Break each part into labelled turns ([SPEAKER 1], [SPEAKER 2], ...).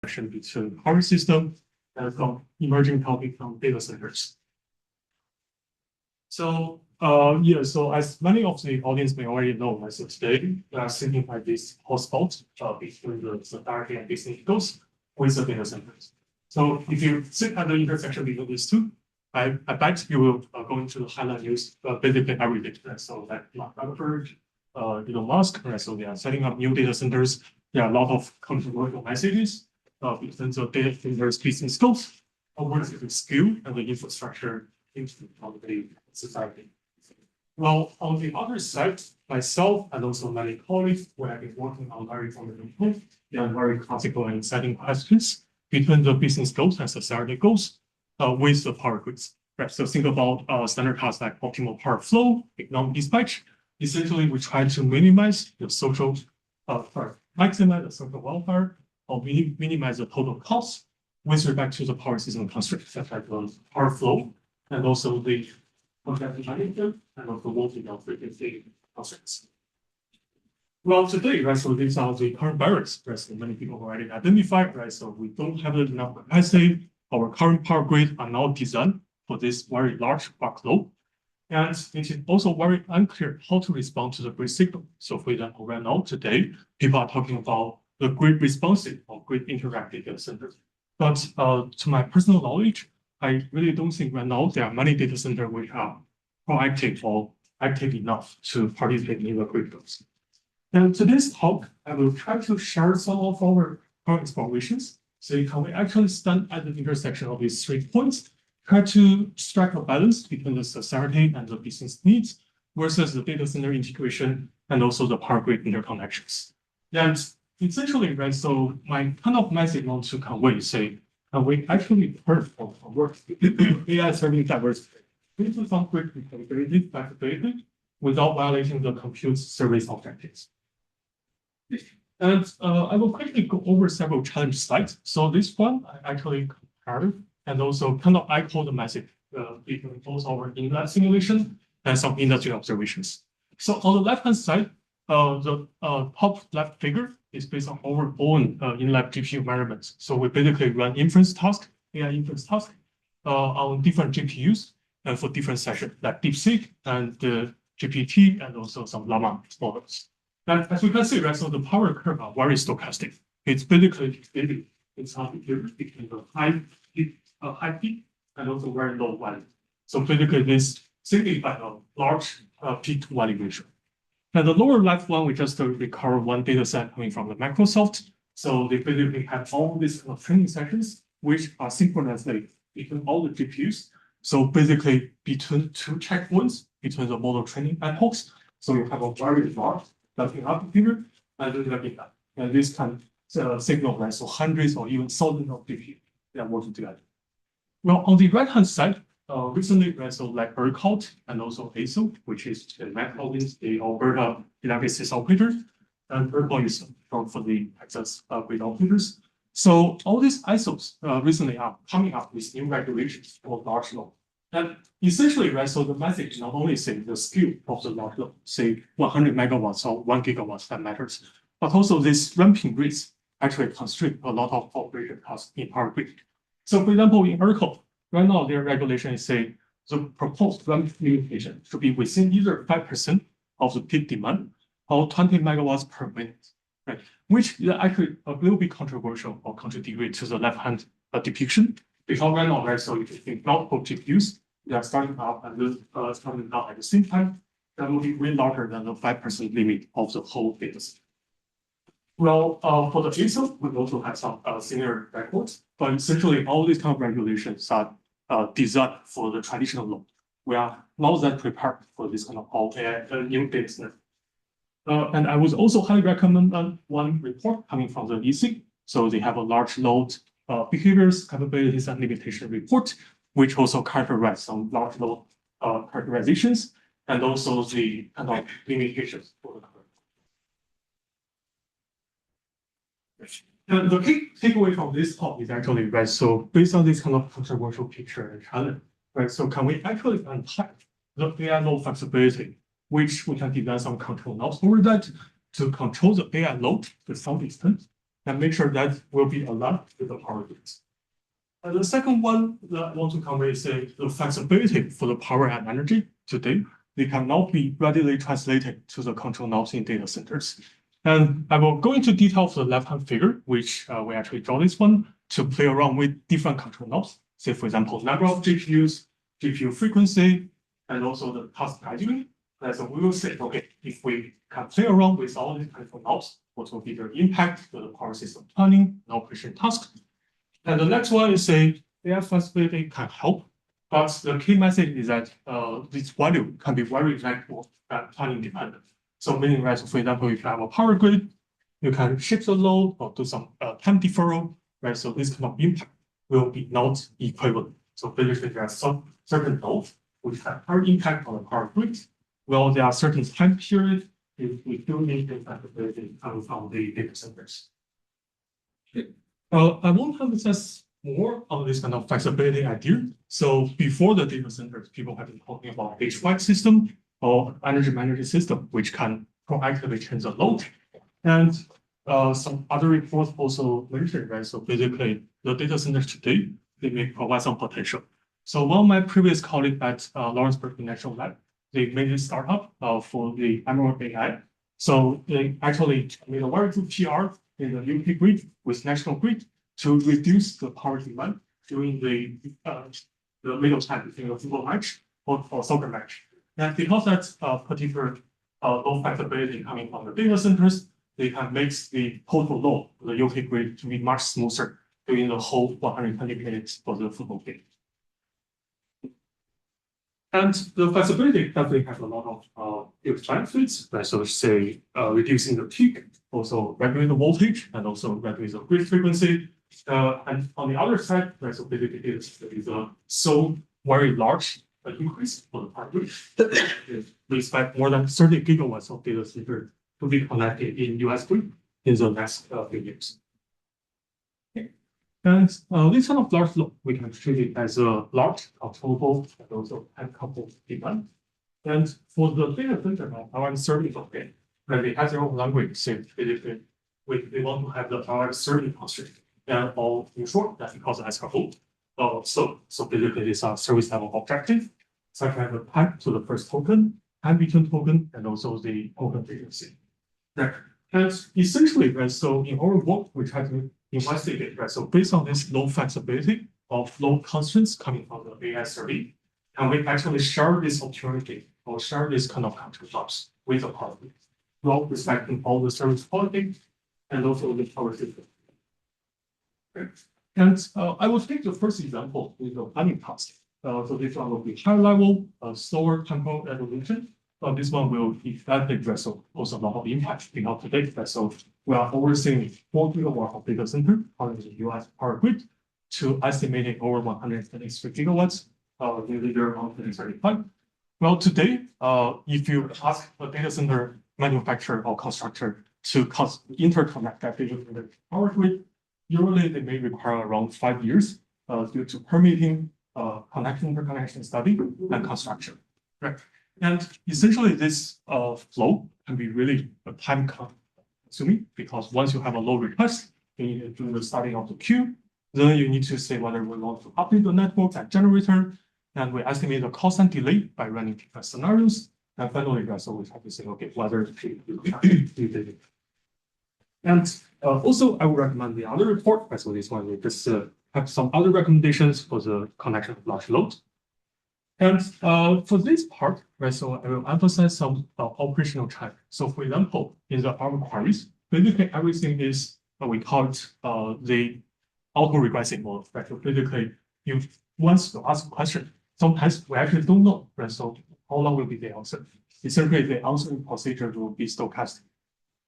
[SPEAKER 1] between power system and some emerging topic from data centers. So so as many of the audience may already know, so today we are sitting by this hotspot between the society and business ecos with the data centers. So if you sit at the intersection between these two, I bet you will go into the highlight news basically every day. Right? So like Mark Zuckerberg, Elon Musk, right? So they are setting up new data centers. There are a lot of controversial messages between the data centers business goals over the skill and the infrastructure into the society. Well, on the other side, myself and also many colleagues who have been working on very fundamental and very classical and exciting questions between the business goals and society goals with the power grids. Right. So think about standard tasks like optimal power flow, economic dispatch. Essentially, we try to minimize the social, maximize the social welfare, or minimize the total cost with respect to the power system constraints, such as the power flow and also the management and also voltage and frequency constraints. Well, today, right, so these are the current barriers, right, so many people already identified, right, so we don't have enough capacity. Our current power grid are now designed for this very large workload. And it is also very unclear how to respond to the grid signal. So for example, right now, today, people are talking about the grid responsive or grid interactive data centers. But to my personal knowledge, I really don't think right now there are many data centers which are proactive or active enough to participate in the grid goals. And today's talk, I will try to share some of our explorations. So can we actually stand at the intersection of these 3 points, try to strike a balance between the society and the business needs versus the data center integration and also the power grid interconnections. And essentially, right, so my kind of message I want to convey, say, can we actually turn from work AI serving diversity into some grid capability, flexibility, without violating the compute service objectives? And I will quickly go over several challenge slides. So this one I actually compared and also kind of I call the message between both our in-lab simulation and some industry observations. So on the left-hand side, the top left figure is based on our own in-lab GPU measurements. So we basically run inference task, AI inference task on different GPUs and for different sessions like DeepSeek and GPT and also some Llama models. And as you can see, right, so the power curve are very stochastic. It's basically it's between the high peak and also very low value. So basically this signifies a large peak to value ratio. And the lower left one, we just recover one data set coming from the Microsoft. So they basically have all these training sessions, which are synchronously between all the GPUs. So basically between 2 checkpoints between the model training epochs. So you have a very large dumping up figure and looking at. And this can signal, right, so hundreds or even thousands of GPUs that are working together. Well, on the right-hand side, recently, right, so like ERCOT and also ASO, which is the Mac province, the Alberta electricity operator, and ERCOT is for the Texas grid operators. So all these ISOs recently are coming up with new regulations for large load. And essentially, right, so the message not only say the scale of the large load, say 100 megawatts or 1 gigawatts that matters, but also this ramping rates actually constrict a lot of operation tasks in power grid. So for example, in ERCOT, right now their regulation is say the proposed ramp limitation should be within either 5% of the peak demand or 20 megawatts per minute, right? Which actually a little bit controversial or contradictory to the left-hand depiction. Because right now, right, so if you think multiple GPUs, they are starting up and starting out at the same time, that will be way larger than the 5% limit of the whole data set. Well, for the ASO, we also have some similar records, but essentially all these kind of regulations are designed for the traditional load. We are not that prepared for this kind of all AI new data set. And I would also highly recommend one report coming from the Yize. So they have a large load behaviors, capabilities, and limitation report, which also characterize some large load characterizations and also the kind of limitations for the current. And the key takeaway from this talk is actually, right, so based on this kind of controversial picture and challenge, right, so can we actually unpack the AI load flexibility, which we can design some control knobs over that to control the AI load to some extent, and make sure that will be aligned with the power grids. And the second one that I want to convey is the flexibility for the power and energy today. They can now be readily translated to the control knobs in data centers. And I will go into detail for the left-hand figure, which we actually draw this one to play around with different control knobs. Say, for example, number of GPUs, GPU frequency, and also the task scheduling. And so we will say, okay, if we can play around with all these control knobs, what will be their impact to the power system planning and operation tasks? And the next one is say AI flexibility can help, but the key message is that this value can be very flexible and planning dependent. So meaning, right, so for example, if you have a power grid, you can shift the load or do some time deferral, right? So this kind of impact will be not equivalent. So basically, there are some certain nodes which have higher impact on the power grid, while there are certain time periods if we do need the flexibility coming from the data centers. I want to emphasize more on this kind of flexibility idea. So before the data centers, people have been talking about H-wide system or energy management system, which can proactively change the load. And some other reports also mentioned, right? So basically, the data centers today, they may provide some potential. So one of my previous colleagues at Lawrence Berkeley National Lab, they made a startup for the Emerald AI. So they actually made a very good PR in the UK grid with national grid to reduce the power demand during the middle time between a football match or soccer match. And because that's particular load flexibility coming from the data centers, they can make the total load of the UK grid to be much smoother during the whole 120 minutes for the football game. And the flexibility definitely has a lot of huge benefits, right? So say reducing the peak, also regulating the voltage, and also regulating the grid frequency. And on the other side, right, so basically there is a so very large increase for the power grid. We expect more than 30 gigawatts of data center to be connected in US grid in the next few years. Okay. And this kind of large load, we can treat it as a large, controllable, and also uncoupled demand. And for the data center, our serving okay, when they have their own language, say basically we want to have the our serving constraint. And all in short, that's because as a whole. So basically this is service level objective, such as the time to the first token, time between token, and also the token frequency. Right. And essentially, right, so in our work, we try to investigate, right? So based on this low flexibility of load constraints coming from the AI survey, can we actually share this opportunity or share this kind of control blocks with the public, while respecting all the service quality and also the power system. Okay. And I will take the first example with the planning task. So this one will be high level, slower temporal resolution. This one will effectively address also a lot of impact because today, so we are overseeing 4 gigawatts of data center on the US power grid to estimating over 123 gigawatts in the year of 2035. Well, today, if you ask a data center manufacturer or constructor to interconnect that data center power grid, usually they may require around 5 years due to permitting, interconnection study, and construction. Right. And essentially, this flow can be really time consuming because once you have a load request, you need to do the starting of the queue. Then you need to say whether we want to update the network and generator, and we estimate the cost and delay by running different scenarios. And finally, we also have to say, okay, whether to and also, I would recommend the other report. So this one, we just have some other recommendations for the connection of large load. And for this part, right, so I will emphasize some operational type. So for example, in the our queries, basically everything is we call it the auto-regressing mode. Right? So basically, you once you ask a question, sometimes we actually don't know, right? So how long will be the answer? Essentially, the answering procedure will be stochastic.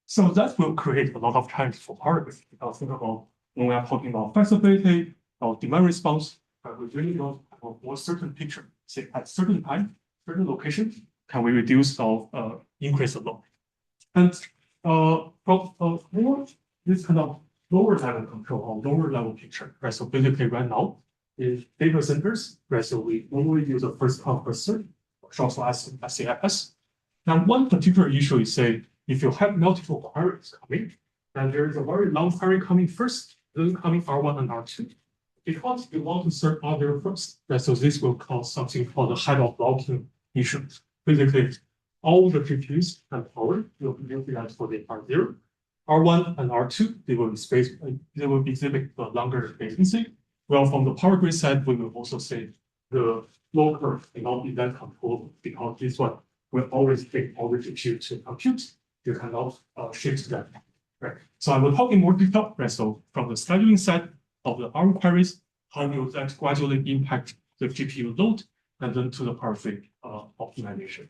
[SPEAKER 1] So that will create a lot of time for power grid. Because think about when we are talking about flexibility or demand response, we really don't have a more certain picture. Say at certain time, certain location, can we reduce or increase the load? And from more this kind of lower level control or lower level picture, right? So basically right now in data centers, right? So we normally use a first come first serve, short for SCFS. And one particular issue is say if you have multiple queries coming, And there is a very long query coming first, then coming R1 and R2. Because we want to serve R0 first, so this will cause something called a head of blocking issue. Basically, all the GPUs and power will be utilized for the R0. R1 and R2, they will exhibit a longer latency. Well, from the power grid side, we will also say the low curve may not be that controllable because this one will always take all the GPU to compute. You cannot shift that. Right. So I will talk in more detail. Right. So from the scheduling side of the R queries, how will that gradually impact the GPU load, and then to the power fleet optimization.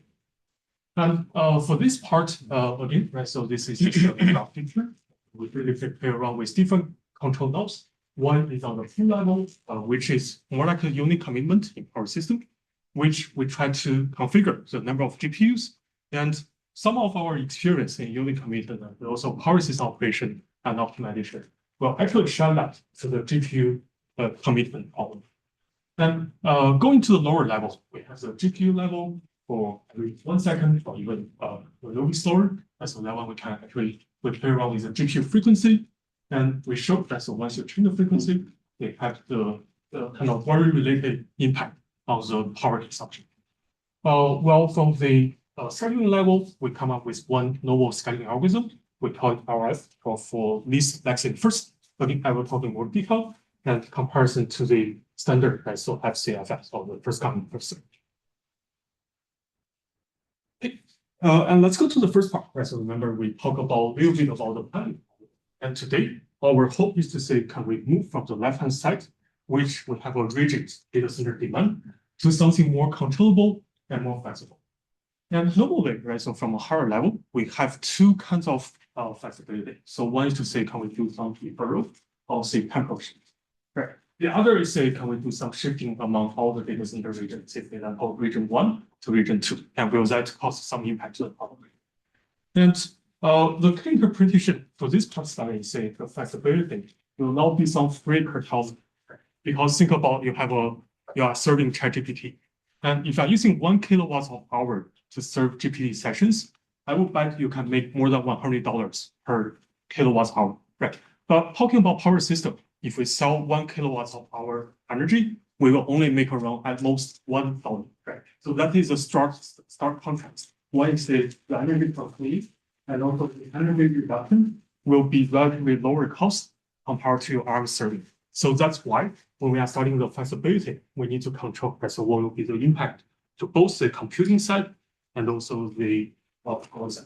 [SPEAKER 1] And for this part, again, right, so this is just a graph picture. We really play around with different control nodes. One is on the full level, which is more like a unit commitment in our system, which we try to configure the number of GPUs and some of our experience in unit commitment and also power system operation and optimization will actually share that to the GPU commitment problem. Then going to the lower level, we have the GPU level for every 1 second or even a little slower. That's the level we can actually play around with the GPU frequency. And we show that so once you change the frequency, they have the kind of very related impact on the power consumption. Well, from the scheduling level, we come up with one novel scheduling algorithm. We call it RF for least maxing first. Again, I will talk in more detail and comparison to the standard, right? So FCFS or the first come first served. Okay. And let's go to the first part. Right? So remember, we talk about a little bit about the planning. And today, our hope is to say, can we move from the left-hand side, which would have a rigid data center demand, to something more controllable and more flexible. And normally, right, so from a higher level, we have two kinds of flexibility. So one is to say, can we do some deferral or say temporal shift? Right. The other is say, can we do some shifting among all the data center regions, say, for example, region 1 to region 2, and will that cause some impact to the power grid? And the clean interpretation for this part study, say, the flexibility will not be some free curtailment, because think about you are serving ChatGPT. And if you're using 1 kilowatts of hour to serve GPT sessions, I would bet you can make more than $100 per kilowatt hour, right? But talking about power system, if we sell 1 kilowatts of hour energy, we will only make around at most $1, right? So that is a stark contrast. One is the energy per fleet, and also the energy reduction will be relatively lower cost compared to your ARM serving. So that's why when we are starting the flexibility, we need to control so what will be the impact to both the computing side and also the power side.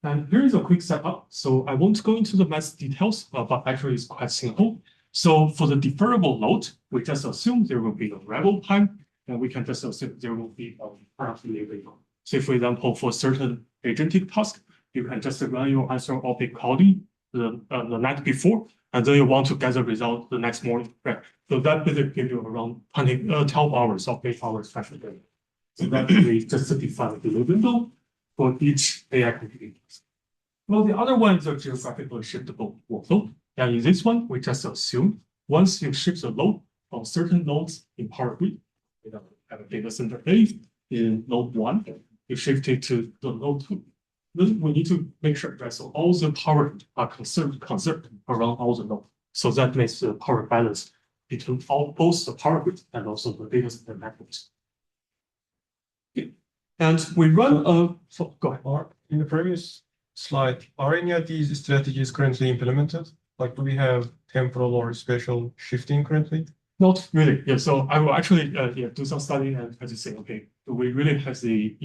[SPEAKER 1] And here is a quick setup. So I won't go into the math details, but actually it's quite simple. So for the deferrable load, we just assume there will be a rebel time, and we can just assume there will be a parallel label. Say, for example, for certain agentic task, you can just run your answer object calling the night before, and then you want to get the result the next morning, right? So that basically gives you around 12 hours of 8 hours flexibility. So that we just define the window for each AI computing task. Well, the other one is a geographically shiftable workload. And in this one, we just assume once you shift the load from certain nodes in power grid, you have a data center A in node 1, you shift it to the node 2. Then we need to make sure that so all the power are conserved around all the nodes. So that makes the power balance between both the power grid and also the data center networks. Okay. And we run so go ahead.
[SPEAKER 2] In the previous slide, are any of these strategies currently implemented? Like, do we have temporal or spatial shifting currently?
[SPEAKER 1] Not really. Yeah. So I will actually do some study and try to say, okay, do we really have the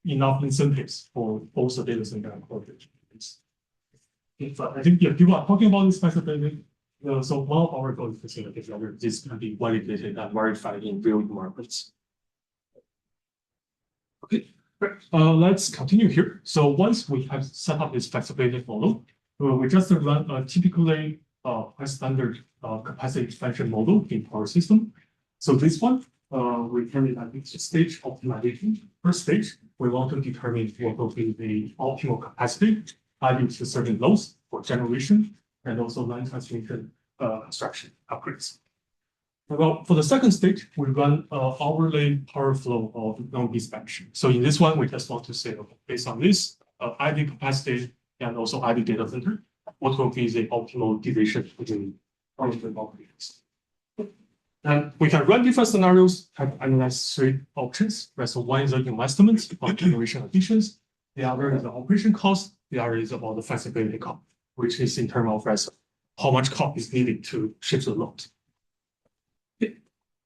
[SPEAKER 1] enough incentives for both the data center and corporate? But I think people are talking about this flexibility. So one of our goals is to say whether this can be validated and verified in real environments. Okay, let's continue here. So once we have set up this flexibility model, we just run a typically quite standard capacity expansion model in our system. So this one, we turn it at each stage optimization. First stage, we want to determine what will be the optimal capacity added to certain loads for generation and also line transmission construction upgrades. Well, for the second stage, we run hourly power flow of non-dispatch. So in this one, we just want to say, okay, based on this added capacity and also ID data center, what will be the optimal division between all of the operations. And we can run different scenarios, have analyze three options. Right? So one is the investment of generation additions, the other is the operation cost, the other is about the flexibility cost, which is in terms of how much cost is needed to shift the load. Okay.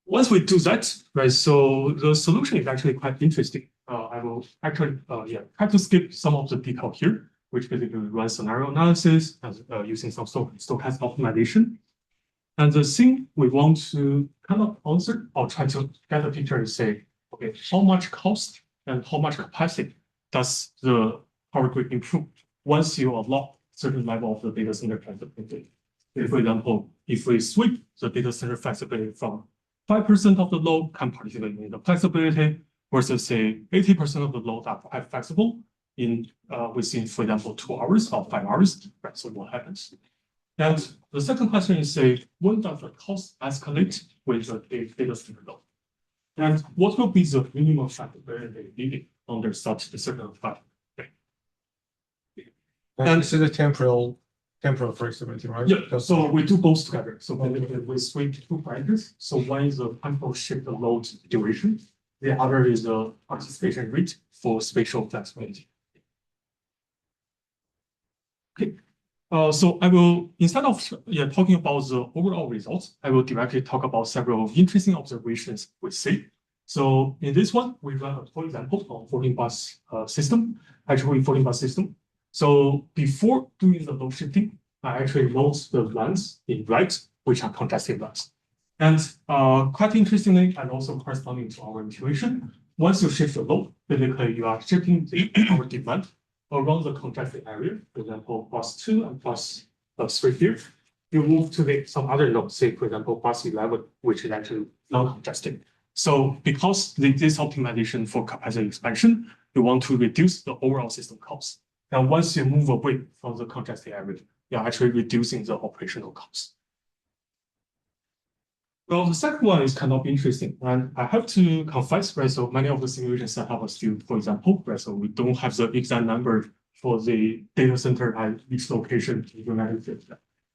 [SPEAKER 1] Once we do that, right, so the solution is actually quite interesting. I will actually try to skip some of the detail here, which basically runs scenario analysis and using some stochastic optimization. And the thing we want to kind of answer or try to get a picture and say, okay, how much cost and how much capacity does the power grid improve once you unlock certain level of the data center flexibility? For example, if we sweep the data center flexibility from 5% of the load can participate in the flexibility versus say 80% of the load are quite flexible in within, for example, 2 hours or 5 hours, right? So what happens? And the second question is, say, when does the cost escalate with the data center load? And what will be the minimum flexibility needed under such a certain fact?
[SPEAKER 2] And this is the temporal flexibility, right?
[SPEAKER 1] Yeah, so we do both together. So we sweep 2 parameters. So one is the temporal shift load duration. The other is the participation rate for spatial flexibility. Okay. So I will, instead of talking about the overall results, I will directly talk about several interesting observations we see. So in this one, we run, for example, on 14-bus system, actually 14-bus system. So before doing the load shifting, I actually load the lines in red, which are congested lines. And quite interestingly, and also corresponding to our intuition, once you shift the load, basically you are shifting the power demand around the congested area, for example, bus 2 and bus 3 here. You move to some other node, say, for example, bus 11, which is actually non-congested. So because this optimization for capacity expansion, you want to reduce the overall system cost. And once you move away from the congested area, you're actually reducing the operational cost. Well, the second one is kind of interesting, and I have to confess, right? So many of the simulation setup are still, for example, right? So we don't have the exact number for the data center at each location in the United States.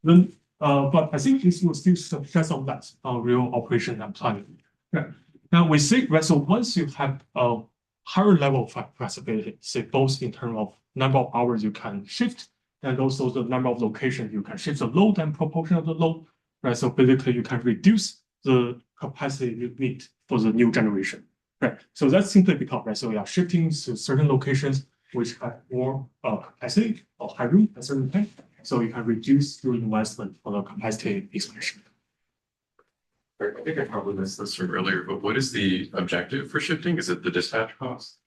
[SPEAKER 1] Then, but I think this will still shed some light on real operation and planning. Right. Now we see, right? So once you have a higher level of flexibility, say both in terms of number of hours you can shift, and also the number of locations you can shift the load and proportion of the load, right? So basically you can reduce the capacity you need for the new generation, right? So that's simply because, right? So we are shifting to certain locations which have more capacity or headroom at certain time. So you can reduce your investment on the capacity expansion.
[SPEAKER 3] I think I probably missed this from earlier, but what is the objective for shifting? Is it the dispatch cost?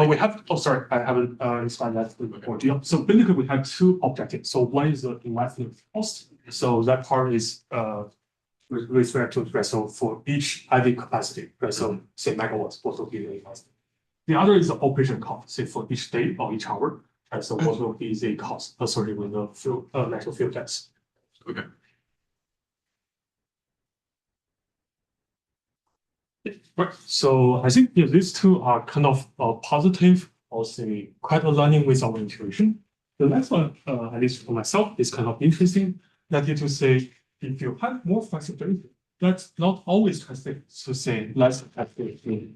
[SPEAKER 1] We have, sorry, I haven't explained that before. So basically we have 2 objectives. So one is the investment cost. So that part is with respect to vessel for each IV capacity, right? So say megawatts, what will be the investment. The other is the operation cost, say for each day or each hour, right? So what will be the cost associated with the fuel, natural fuel gas.
[SPEAKER 3] Okay.
[SPEAKER 1] Right. So I think these 2 are kind of positive, or say quite aligning with our intuition. The next one, at least for myself, is kind of interesting. That is to say, if you have more flexibility, that's not always translates to say less flexibility.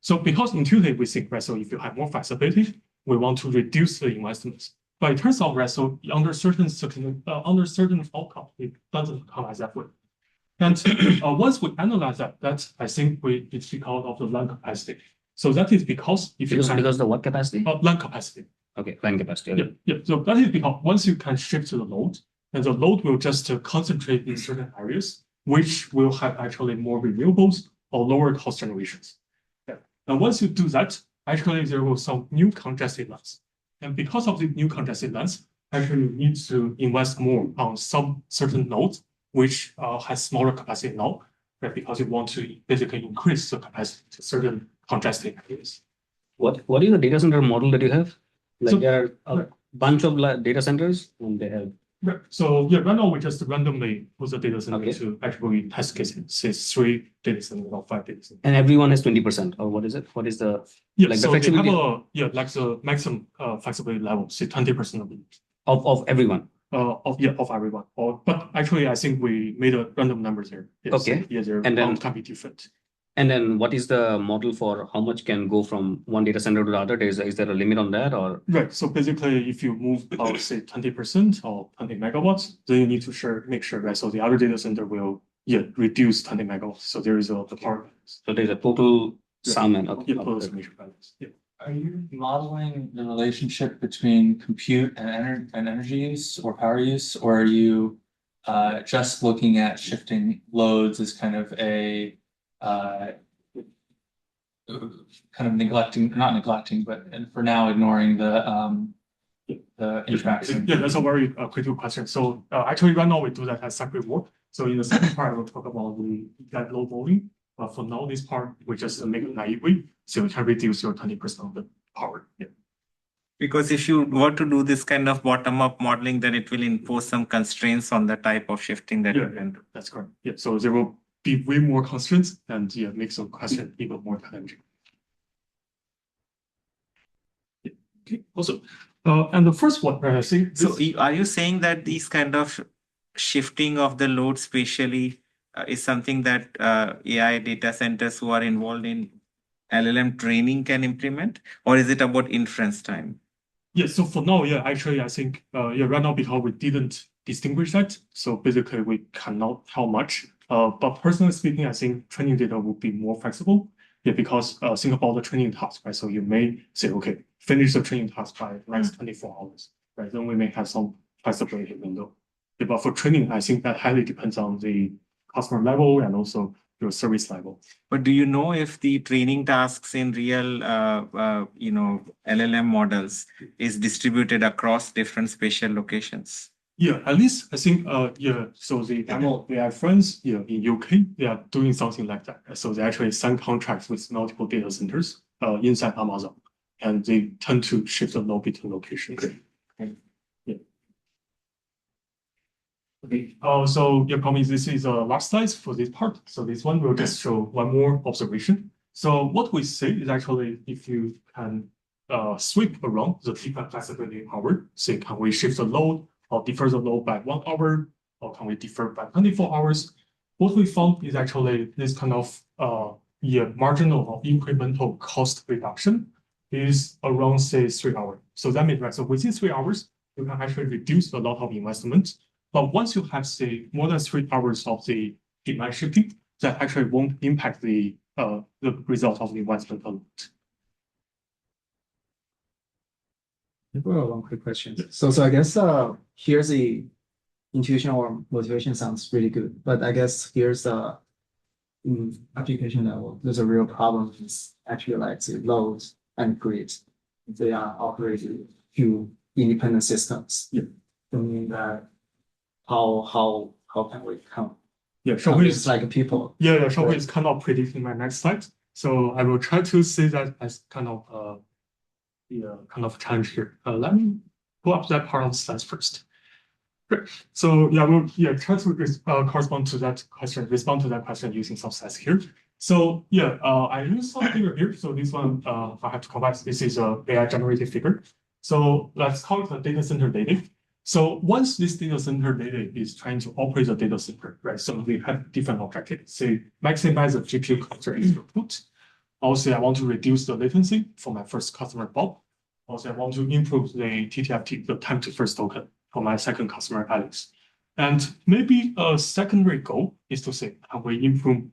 [SPEAKER 1] So because intuitively we think, right, so if you have more flexibility, we want to reduce the investments. But it turns out, right, so under certain outcome, it doesn't come as that way. And once we analyze that, I think it's because of the land capacity. So that is because if you can,
[SPEAKER 4] because the what capacity?
[SPEAKER 1] Land capacity.
[SPEAKER 4] Okay, land capacity. Okay.
[SPEAKER 1] Yeah. So that is because once you can shift to the load, and the load will just concentrate in certain areas, which will have actually more renewables or lower cost generations. Yeah. And once you do that, actually there will some new congested lands. And because of the new congested lands, actually you need to invest more on some certain nodes, which has smaller capacity now, right? Because you want to basically increase the capacity to certain congested areas.
[SPEAKER 4] What is the data center model that you have? Like
[SPEAKER 1] So,
[SPEAKER 4] there are a bunch of data centers, and they have
[SPEAKER 1] Right. So yeah, right now we just randomly put the data center
[SPEAKER 4] Okay.
[SPEAKER 1] to actually test cases, say 3 data centers or 5 data centers.
[SPEAKER 4] And everyone has 20%, or what is it? What is the
[SPEAKER 1] Yeah,
[SPEAKER 4] like the
[SPEAKER 1] so they have
[SPEAKER 4] flexibility
[SPEAKER 1] like the maximum flexibility level, say 20% of it.
[SPEAKER 4] of everyone?
[SPEAKER 1] Of everyone. But actually, I think we made a random numbers here. Yeah,
[SPEAKER 4] Okay.
[SPEAKER 1] So, yeah, their
[SPEAKER 4] And then-
[SPEAKER 1] amount can be different.
[SPEAKER 4] And then what is the model for how much can go from one data center to the other? Is there a limit on that, or?
[SPEAKER 1] Right. So basically, if you move say 20% or 20 megawatts, then you need to make sure, right? So the other data center will reduce 20 megawatts. So there is the power balance.
[SPEAKER 4] So there's a total sum and okay.
[SPEAKER 1] Total summation balance. Yeah.
[SPEAKER 5] Are you modeling the relationship between compute and energy use or power use, or are you just looking at shifting loads as kind of a kind of not neglecting, but for now ignoring the interaction?
[SPEAKER 1] Yeah, that's a very critical question. So actually, right now we do that as separate work. So in the second part, we'll talk about that load volume. But for now, this part we just make it naively, so you can reduce your 20% of the power. Yeah.
[SPEAKER 6] Because if you were to do this kind of bottom-up modeling, then it will impose some constraints on the type of shifting that you can do.
[SPEAKER 1] That's correct. Yeah, so there will be way more constraints and make some question even more challenging. Yeah. Okay. Also, and the first one, I think.
[SPEAKER 6] So are you saying that these kind of shifting of the load spatially is something that AI data centers who are involved in LLM training can implement, or is it about inference time?
[SPEAKER 1] Yeah, so for now, actually, I think, right now, because we didn't distinguish that, so basically we cannot tell much. But personally speaking, I think training data would be more flexible. Yeah, because think about the training task, right? So you may say, okay, finish the training task by next 24 hours, right? Then we may have some flexibility window. Yeah, but for training, I think that highly depends on the customer level and also your service level.
[SPEAKER 6] But do you know if the training tasks in real, LLM models is distributed across different spatial locations?
[SPEAKER 1] Yeah, at least I think, so the MLAI friends, in UK, they are doing something like that. So they actually sign contracts with multiple data centers inside Amazon, and they tend to shift the load between locations. Yeah. Okay, so you promise this is a last slide for this part. So this one will just show one more observation. So what we say is actually if you can sweep around the different flexibility power, say can we shift the load or defer the load by 1 hour, or can we defer by 24 hours? What we found is actually this kind of marginal or incremental cost reduction is around say 3 hours. So that means, right, so within 3 hours, you can actually reduce a lot of investment. But once you have say more than 3 hours of the demand shifting, that actually won't impact the result of the investment a lot.
[SPEAKER 7] One quick question. So I guess here's the intuition or motivation sounds really good, but I guess here's the application level. There's a real problem is actually like the loads and grids. They are operating two independent systems.
[SPEAKER 1] Yeah.
[SPEAKER 7] I mean that how can we count?
[SPEAKER 1] Yeah, so
[SPEAKER 7] it's like people.
[SPEAKER 1] Yeah, so it's kind of predicting my next slide. So I will try to say that as kind of challenge here. Let me pull up that part of the slides first. Great. So we'll try to respond to that question using some slides here. So I use some figure here. So this one I have to combine. This is a AI generated figure. So let's call it a data center data. So once this data center data is trying to operate the data center, right? So we have different objectives. Say maximize the GPU cluster throughput. Also, I want to reduce the latency for my first customer Bob. Also, I want to improve the TTFT, the time to first token, for my second customer Alex. And maybe a secondary goal is to say, how we improve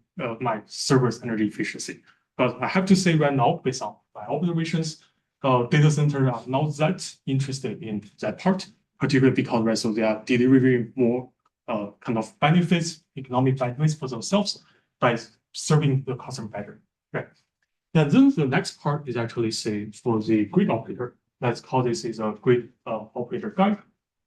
[SPEAKER 1] my server's energy efficiency. But I have to say right now, based on my observations, data centers are not that interested in that part, particularly because right, so they are delivering more kind of benefits, economic benefits for themselves by serving the customer better. Right. And then the next part is actually say for the grid operator. Let's call this is a grid operator guide.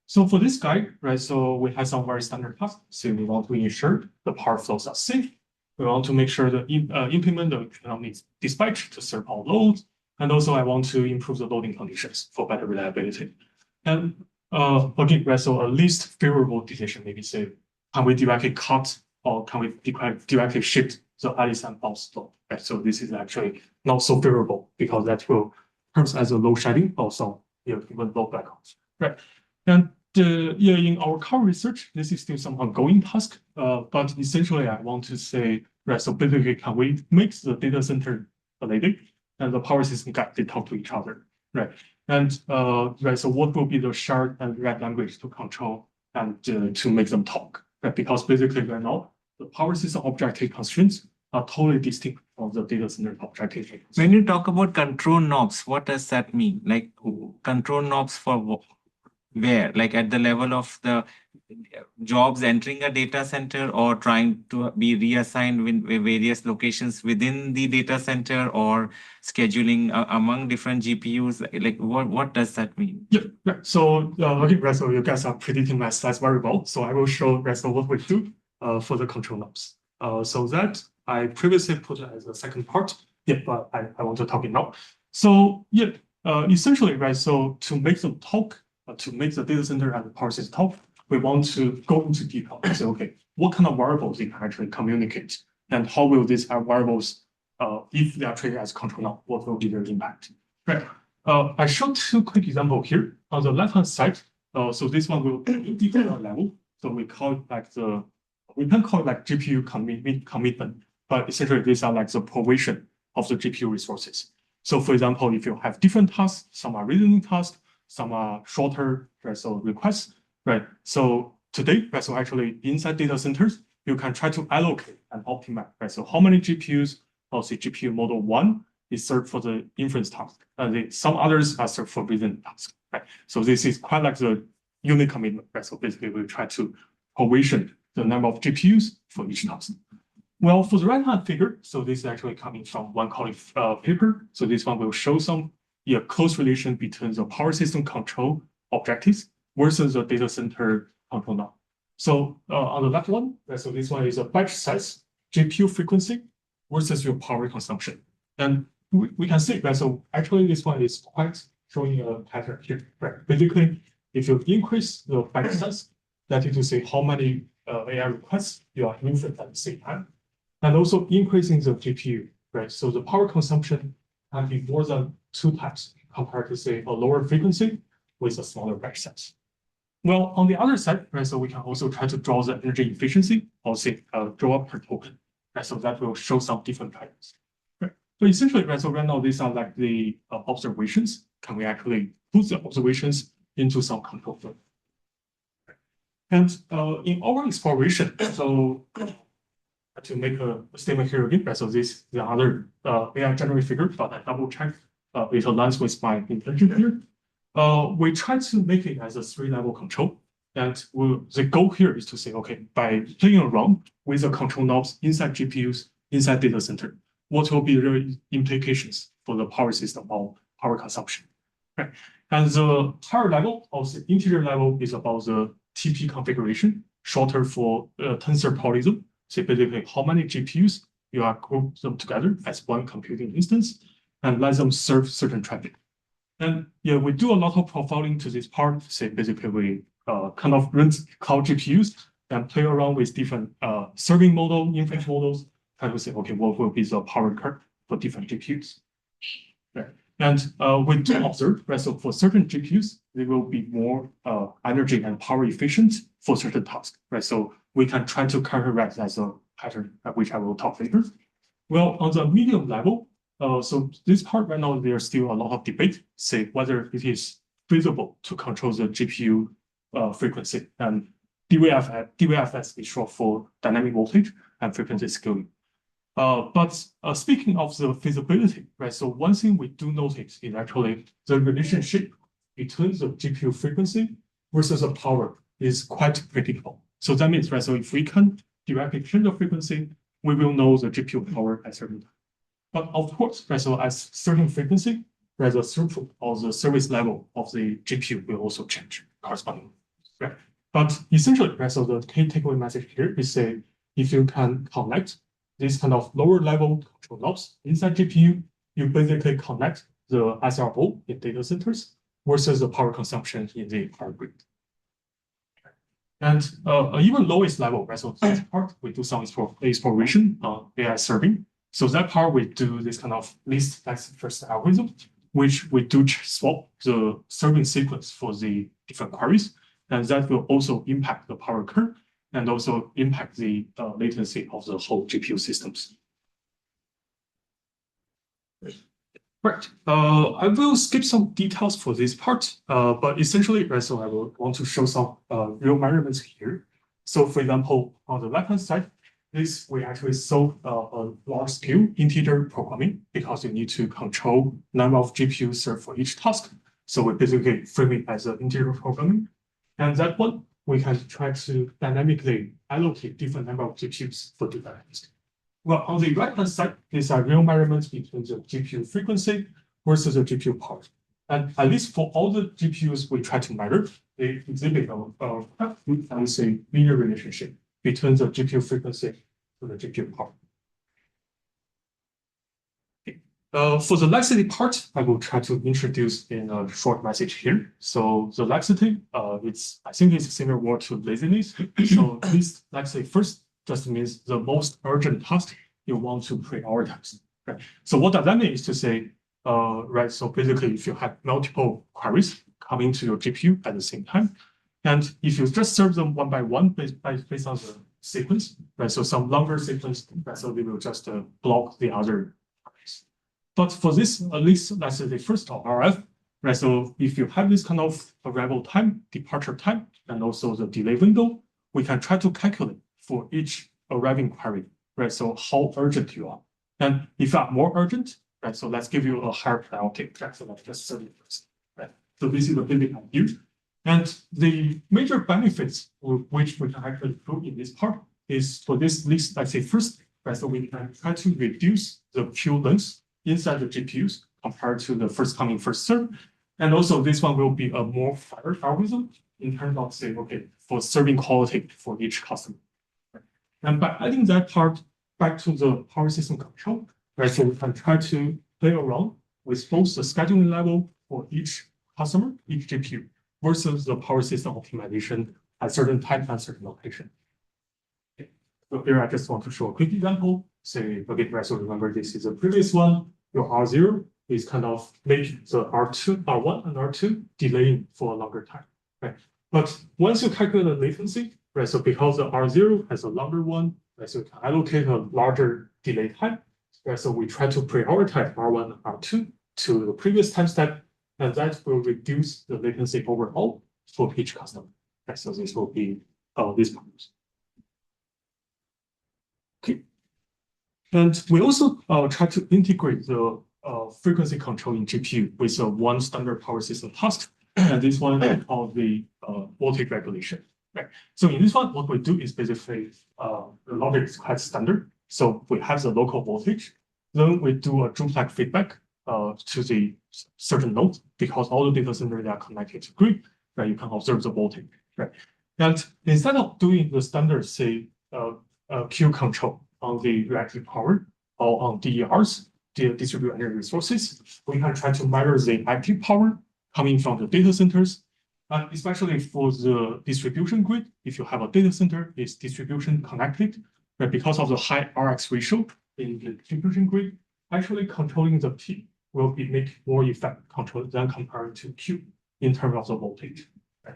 [SPEAKER 1] So for this guide, right, so we have some very standard tasks. So we want to ensure the power flows are safe. We want to make sure that implement the economic dispatch to serve all loads. And also I want to improve the loading conditions for better reliability. And Again, right, so a least favorable decision, maybe say, can we directly cut or can we directly shift the Alice and bounce law, right? So this is actually not so favorable because that will serve as a load shedding, also even low blackouts, right? And yeah, in our current research, this is still some ongoing task, but essentially I want to say, right, so basically can we make the data center related and the power system they talk to each other, right? And right, so what will be the shared and read language to control and to make them talk, right? Because basically right now, the power system objective constraints are totally distinct from the data center objective constraints.
[SPEAKER 6] When you talk about control knobs, what does that mean? Like control knobs for where? Like at the level of the jobs entering a data center or trying to be reassigned with various locations within the data center or scheduling among different GPUs? Like what does that mean?
[SPEAKER 1] Yeah, right. So okay, right, so you guys are predicting my slides very well. So I will show right, so what we do for the control knobs. So that I previously put as a second part. Yeah, but I want to talk it now. So yeah, essentially, right, so to make them talk, to make the data center and the power system talk, we want to go into detail and say, okay, what kind of variables they can actually communicate, and how will these variables, if they are treated as control knob, what will be their impact, right? I showed two quick examples here. On the left-hand side, so this one will detail level. So we call it like we can call it like GPU commitment, but essentially these are like the provision of the GPU resources. So for example, if you have different tasks, some are reasoning tasks, some are shorter, right, so requests, right? So today, right, so actually inside data centers, you can try to allocate and optimize, right? So how many GPUs, let's say GPU model 1 is served for the inference task, and some others are served for reasoning task, right? So this is quite like the unit commitment, right? So basically we try to provision the number of GPUs for each task. Well, for the right-hand figure, so this is actually coming from one colleague paper. So this one will show some close relation between the power system control objectives versus the data center control knob. So on the left one, right, so this one is a batch size, GPU frequency versus your power consumption. And we can see, right, so actually this one is quite showing a pattern here, right? Basically, if you increase the batch size, that is to say how many AI requests you are inferring at the same time, and also increasing the GPU, right? So the power consumption can be more than 2 times compared to say a lower frequency with a smaller batch size. Well, on the other side, right, so we can also try to draw the energy efficiency, or say draw up per token, right? So that will show some different patterns. Right? So essentially, right, so right now these are like the observations. Can we actually put the observations into some control flow? And in our exploration, so to make a statement here again, right, so this is the other AI generated figure, but I double checked it aligns with my intention here. We try to make it as a 3-level control. And the goal here is to say, okay, by playing around with the control knobs inside GPUs, inside data center, what will be the implications for the power system or power consumption, right? And the higher level, or the integer level, is about the TP configuration, shorter for tensor parallelism. So basically, how many GPUs you are group them together as one computing instance and let them serve certain traffic. And yeah, we do a lot of profiling to this part. Say basically we kind of run cloud GPUs and play around with different serving model, inference models, try to say, okay, what will be the power curve for different GPUs? Right. And we do observe, right, so for certain GPUs, they will be more energy and power efficient for certain tasks, right? So we can try to characterize as a pattern, which I will talk later. Well, on the medium level, so this part right now, there's still a lot of debate, say whether it is feasible to control the GPU frequency. And DVFS is short for dynamic voltage and frequency scaling. But speaking of the feasibility, right? So one thing we do notice is actually the relationship between the GPU frequency versus the power is quite predictable. So that means, right? So if we can directly change the frequency, we will know the GPU power at certain time. But of course, right? So as certain frequency, right, the throughput or the service level of the GPU will also change correspondingly, right? But essentially, right? So the key takeaway message here is say if you can connect this kind of lower level control knobs inside GPU, you basically connect the SRO in data centers versus the power consumption in the power grid. And even lowest level, right? So this part we do some exploration on AI serving. So that part we do this kind of least first algorithm, which we do swap the serving sequence for the different queries, and that will also impact the power curve and also impact the latency of the whole GPU systems. Right. I will skip some details for this part, but essentially, right, so I will want to show some real measurements here. So, for example, on the left-hand side, this we actually solve a large-scale integer programming because you need to control number of GPUs served for each task. So we basically frame it as an integer programming, and that one we can try to dynamically allocate different number of GPUs for different tasks. Well, on the right-hand side, these are real measurements between the GPU frequency versus the GPU power. And at least for all the GPUs we try to measure, they exhibit a I would say, linear relationship between the GPU frequency to the GPU power. Okay. For the laxity part, I will try to introduce in a short message here. So the laxity, I think it's a similar word to laziness. So this laxity first just means the most urgent task you want to prioritize. Right? So what does that mean is to say, right, so basically if you have multiple queries coming to your GPU at the same time, and if you just serve them one by one based on the sequence, right, so some longer sequence, right, so they will just block the other queries. But for this, at least let's say the first RF, right, so if you have this kind of arrival time, departure time, and also the delay window, we can try to calculate for each arriving query, right? So how urgent you are. And if you are more urgent, right? So let's give you a higher priority, right? So let's just 30%, right? So this is the basic idea. And the major benefits which we can actually prove in this part is for this list, let's say first, right? So we can try to reduce the queue length inside the GPUs compared to the first coming, first serve. And also this one will be a more fair algorithm in terms of say, okay, for serving quality for each customer. And by adding that part back to the power system control, right, so we can try to play around with both the scheduling level for each customer, each GPU, versus the power system optimization at certain time and certain location. Okay. So here I just want to show a quick example. Say, okay, right, so remember this is a previous one. Your R0 is kind of make the R2, R1 and R2 delaying for a longer time, right? But once you calculate the latency, right, so because the R0 has a longer one, right, so we can allocate a larger delay time, right, so we try to prioritize R1 and R2 to the previous time step, and that will reduce the latency overall for each customer. Right, so this will be these numbers. Okay, and we also try to integrate the frequency control in GPU with one standard power system task, and this one is called the voltage regulation. Right. So in this one, what we do is basically the logic is quite standard. So we have the local voltage, then we do a duplex feedback to the certain node because all the data centers are connected to grid, right? You can observe the voltage, right? And instead of doing the standard, say, Q control on the reactive power or on DERs, the distributed energy resources, we can try to measure the active power coming from the data centers. Especially for the distribution grid, if you have a data center, it's distribution connected, right? Because of the high RX ratio in the distribution grid, actually controlling the P will make more effect control than compared to Q in terms of the voltage. Right?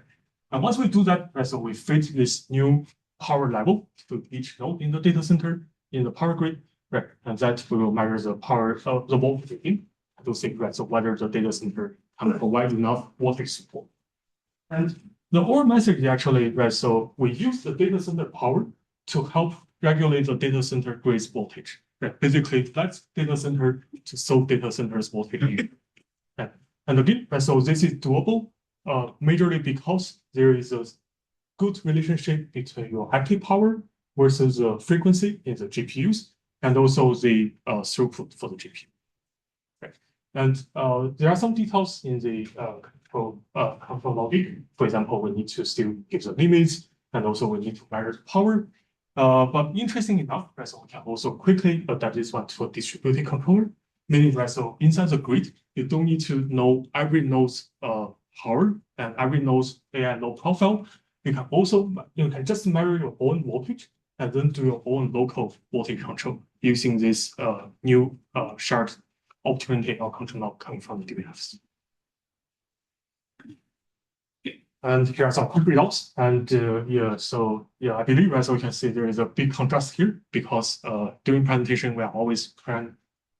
[SPEAKER 1] And once we do that, right, so we fit this new power level to each node in the data center in the power grid, right? And that we will measure the power of the voltage in to see, right, so whether the data center can provide enough voltage support. And the overall message is actually, right, so we use the data center power to help regulate the data center grid's voltage. Right? Basically, that's data center to solve data center's voltage. Right? And again, right, so this is doable majorly because there is a good relationship between your active power versus the frequency in the GPUs and also the throughput for the GPU. Right? And there are some details in the control logic. For example, we need to still give the limits, and also we need to measure the power. But interesting enough, right, so we can also quickly adapt this one to a distributed controller, meaning, right, so inside the grid, you don't need to know every node's power and every node's AI load profile. You can just measure your own voltage and then do your own local voltage control using this new shared opportunity or control knob coming from the DVFs. And here are some quick results. And I believe as we can see, there is a big contrast here because during presentation, we are always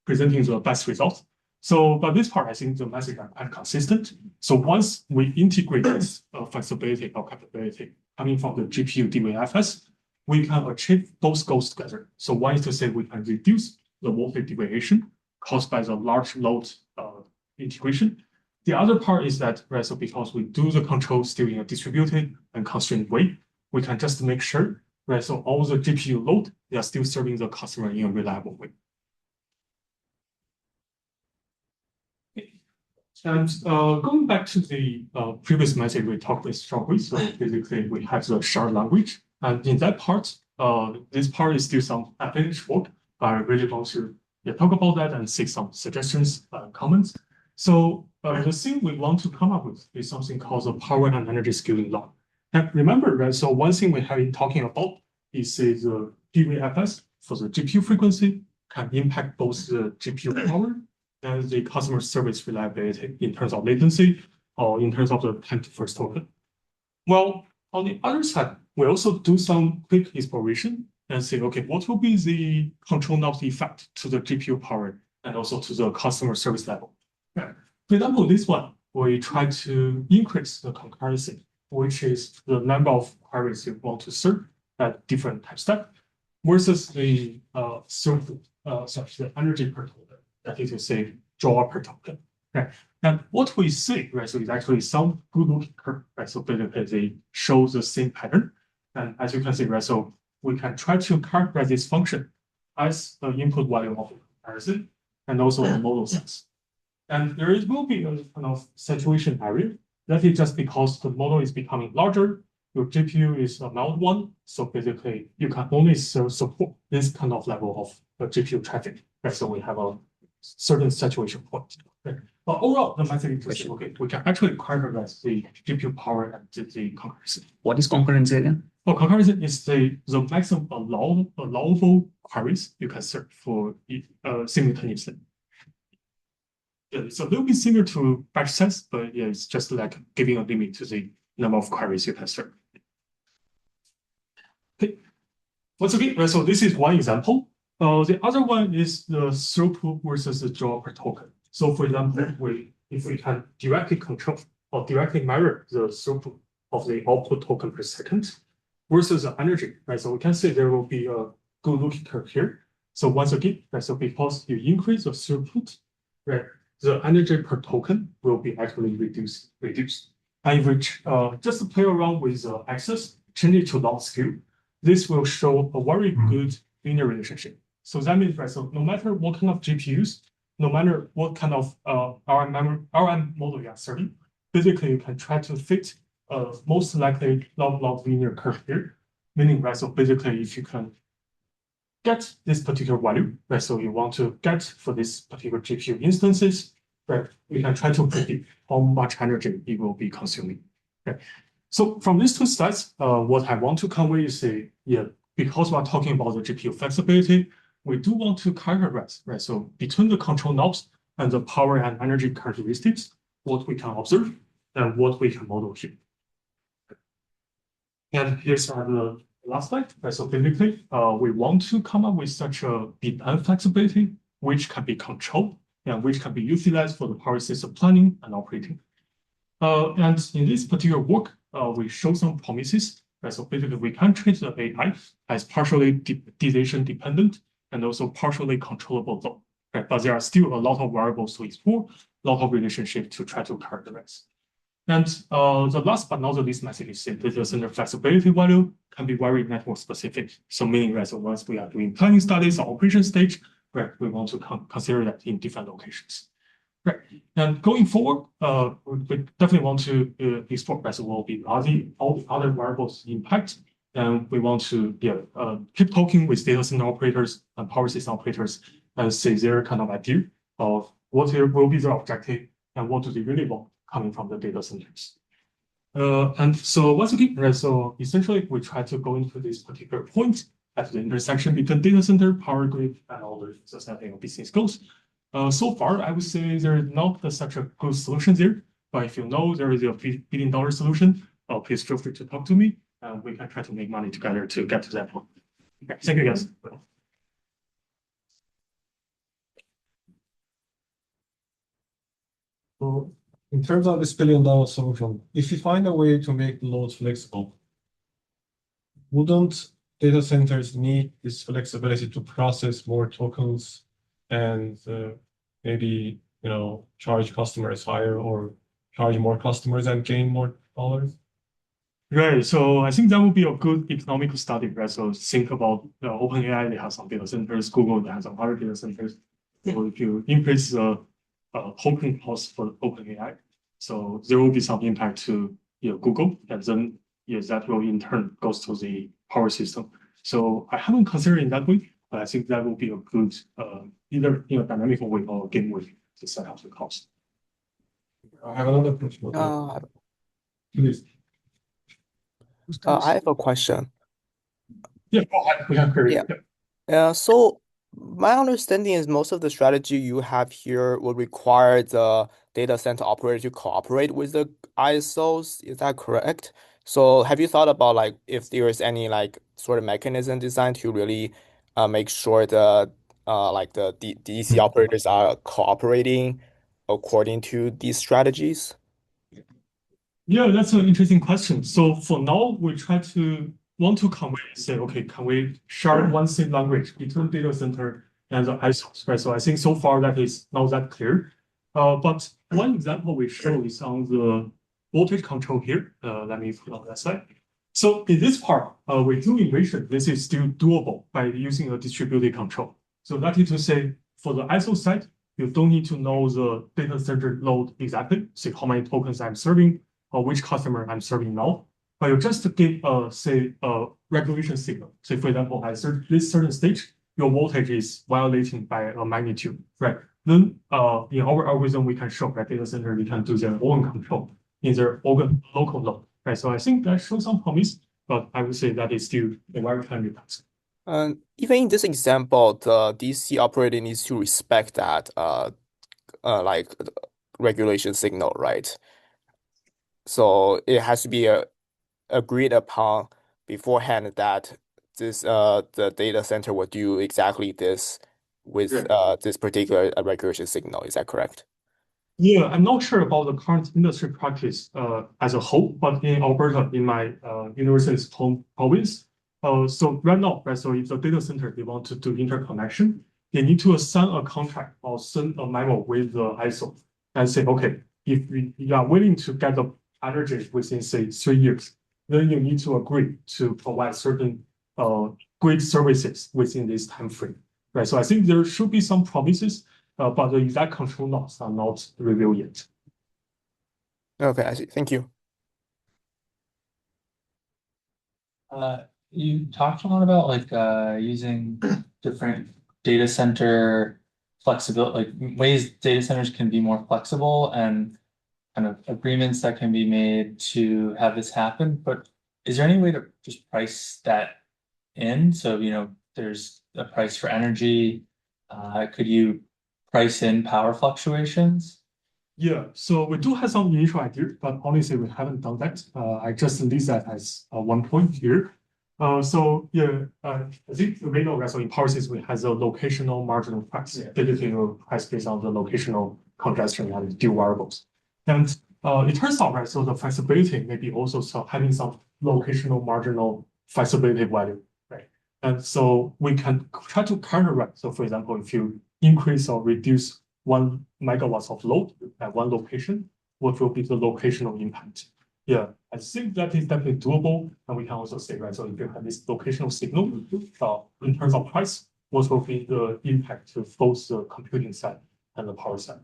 [SPEAKER 1] presenting the best results. So, but this part, I think the message are quite consistent. So once we integrate this flexibility or capability coming from the GPU DVFS, we can achieve both goals together. So one is to say we can reduce the voltage deviation caused by the large load integration. The other part is that, right, so because we do the control still in a distributed and constrained way, we can just make sure, right, so all the GPU load, they are still serving the customer in a reliable way. And going back to the previous message we talked with shortly, so basically we have the shared language. And in that part, this part is still some unfinished work. I really want to talk about that and seek some suggestions and comments. So the thing we want to come up with is something called the power and energy scaling law. And remember, right, so one thing we have been talking about is the DVFS for the GPU frequency can impact both the GPU power and the customer service reliability in terms of latency or in terms of the time to first token. Well, on the other side, we also do some quick exploration and say, okay, what will be the control knob effect to the GPU power and also to the customer service level? Yeah. For example, this one, we try to increase the concurrency, which is the number of queries you want to serve at different time step, versus the throughput, the energy per token, that is to say, draw per token. Right? And what we see, right, so it's actually some good looking curve, right? So basically they show the same pattern. And as you can see, right, so we can try to characterize this function as the input value of the comparison and also the model size. And there will be a kind of saturation area. That is just because the model is becoming larger, your GPU is a mild one. So basically you can only support this kind of level of GPU traffic. Right? So we have a certain saturation point. Right? But overall, the message is okay, we can actually characterize the GPU power and the concurrency.
[SPEAKER 4] What is concurrency again?
[SPEAKER 1] Well, concurrency is the maximum allowable queries you can serve for simultaneously. Yeah, it's a little bit similar to batch size, but yeah, it's just like giving a limit to the number of queries you can serve. Okay. Once again, right, so this is one example. The other one is the throughput versus the draw per token. So for example, if we can directly control or directly measure the throughput of the output token per second versus the energy, right? So we can say there will be a good looking curve here. So once again, right, so because you increase the throughput, right, the energy per token will be actually reduced. And if we just play around with the axis, change it to log scale, this will show a very good linear relationship. So that means, right, so no matter what kind of GPUs, no matter what kind of RM model you are serving, basically you can try to fit most likely log linear curve here. Meaning, right, so basically if you can get this particular value, right, so you want to get for this particular GPU instances, right, we can try to predict how much energy it will be consuming. Okay. So from these two slides, what I want to convey is because we're talking about the GPU flexibility, we do want to characterize, right, so between the control knobs and the power and energy characteristics, what we can observe and what we can model here. And here's the last slide. Right, so basically, we want to come up with such a demand flexibility, which can be controlled and which can be utilized for the power system planning and operating. And in this particular work, we show some promises. Right, so basically, we can treat the AI as partially decision dependent and also partially controllable though. Right, but there are still a lot of variables to explore, a lot of relationships to try to characterize. And the last but not the least message is that the center flexibility value can be very network specific. So meaning, right, so once we are doing planning studies or operation stage, right, we want to consider that in different locations. Right. And going forward, we definitely want to explore, right, so will be all the other variables impact. And we want to keep talking with data center operators and power system operators and see their kind of idea of what will be their objective and what do they really want coming from the data centers. And so once again, right, so essentially we try to go into this particular point at the intersection between data center, power grid, and all the setting of business goals. So far, I would say there is not such a good solution there. But if you know there is a $1 billion solution, please feel free to talk to me, and we can try to make money together to get to that point. Okay, thank you, guys.
[SPEAKER 2] So in terms of this $1 billion solution, if you find a way to make the loads flexible, wouldn't data centers need this flexibility to process more tokens and maybe charge customers higher or charge more customers and gain more dollars?
[SPEAKER 1] Right. So I think that would be a good economical study, right? So think about OpenAI, they have some data centers, Google, they have some other data centers. So if you increase the token cost for OpenAI, so there will be some impact to Google, and then that will in turn goes to the power system. So I haven't considered in that way, but I think that will be a good either dynamical way or game way to set up the cost.
[SPEAKER 2] I have another question. Please.
[SPEAKER 8] I have a question.
[SPEAKER 1] Yeah, go ahead. We have query.
[SPEAKER 8] Yeah. So my understanding is most of the strategy you have here would require the data center operator to cooperate with the ISOs. Is that correct? So have you thought about like if there is any like sort of mechanism designed to really make sure the like the DC operators are cooperating according to these strategies?
[SPEAKER 1] Yeah, that's an interesting question. So for now, we want to convey, say, okay, can we share one same language between data center and the ISOs, right? So I think so far that is not that clear. But one example we show is on the voltage control here. Let me put on that slide. So in this part, we do envision this is still doable by using a distributed control. So that is to say, for the ISO side, you don't need to know the data center load exactly, say how many tokens I'm serving, or which customer I'm serving now, but you just give say a regulation signal. Say for example, at this certain stage, your voltage is violating by a magnitude, right? Then in our algorithm, we can show that data center we can do their own control in their own local load, right? So I think that shows some promise, but I would say that is still a very challenging task.
[SPEAKER 8] Even in this example, the DC operator needs to respect that like regulation signal, right? So it has to be agreed upon beforehand that this the data center will do exactly this with this particular regulation signal. Is that correct?
[SPEAKER 1] Yeah, I'm not sure about the current industry practice as a whole, but in Alberta, in my university's home province, so right now, right, so if the data center they want to do interconnection, they need to assign a contract or send a memo with the ISO and say, okay, if you are willing to get the energy within say 3 years, then you need to agree to provide certain grid services within this time frame, right? So I think there should be some promises, but the exact control laws are not revealed yet.
[SPEAKER 8] Okay, I see. Thank you.
[SPEAKER 5] You talked a lot about like using different data center flexibility, like ways data centers can be more flexible and kind of agreements that can be made to have this happen. But is there any way to just price that in? So, there's a price for energy. Could you price in power fluctuations?
[SPEAKER 1] Yeah, so we do have some initial idea, but honestly, we haven't done that. I just list that as one point here. So yeah, I think you may know that so in power system, we have a locational marginal price, typically price based on the locational congestion and due variables. And it turns out, right, so the flexibility may be also having some locational marginal flexibility value, right? And so we can try to counteract. So for example, if you increase or reduce 1 megawatts of load at one location, what will be the locational impact? Yeah, I think that is definitely doable. And we can also say, right, so if you have this locational signal, in terms of price, what will be the impact to both the computing side and the power side?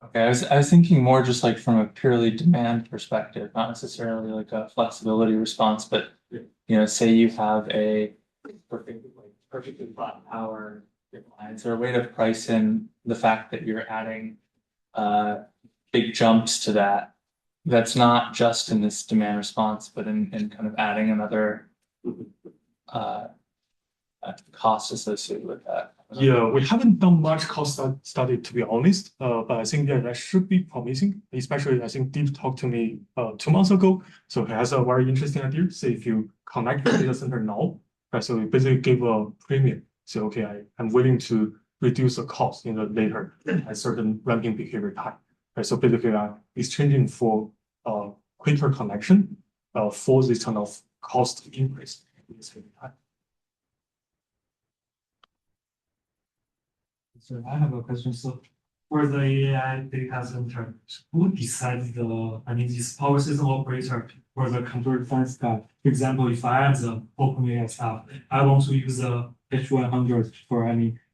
[SPEAKER 5] Okay, I was thinking more just like from a purely demand perspective, not necessarily like a flexibility response, but say you have a perfectly flat power decline. Is there a way to price in the fact that you're adding big jumps to that. That's not just in this demand response, but in kind of adding another cost associated with that.
[SPEAKER 1] Yeah, we haven't done much cost study, to be honest, but I think that should be promising. Especially, I think Deep talked to me 2 months ago, so he has a very interesting idea. So if you connect the data center now, right, so we basically give a premium. So okay, I'm willing to reduce the cost in the later at certain ramping behavior time. Right, so basically, I'm exchanging for quicker connection for this kind of cost increase in the same time.
[SPEAKER 9] So I have a question. So for the AI data center, who decides this power system operator for the control fence guy? For example, if I am the OpenAI staff, I want to use the H100 for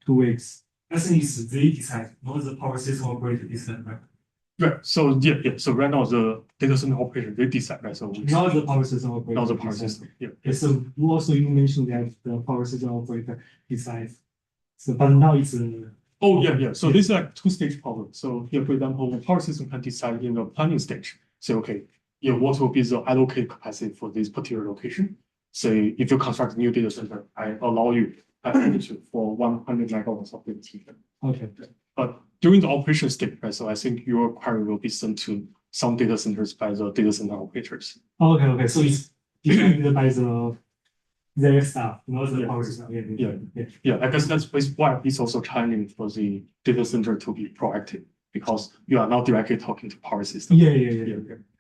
[SPEAKER 9] 2 weeks. I think it's they decide, not the power system operator decide, right?
[SPEAKER 1] Right. So yeah. So right now the data center operator they decide, right? So
[SPEAKER 9] Not the power system operator.
[SPEAKER 1] now the power
[SPEAKER 9] decide.
[SPEAKER 1] system. Yeah.
[SPEAKER 9] Okay, so you mentioned that the power system operator decides. So but now it's
[SPEAKER 1] Oh yeah. So this is like two-stage problem. So here, for example, the power system can decide in the planning stage. Say, okay, yeah, what will be the allocated capacity for this particular location? Say, if you construct a new data center, I allow you for 100 megawatts of data center.
[SPEAKER 9] okay.
[SPEAKER 1] But during the operation stage, right? So I think your query will be sent to some data centers by the data center operators.
[SPEAKER 9] Okay. So it's decided by their staff, not the
[SPEAKER 1] Yeah.
[SPEAKER 9] power system. Yeah.
[SPEAKER 1] Yeah, I guess that's why it's also challenging for the data center to be proactive because you are not directly talking to power system.
[SPEAKER 9] Yeah.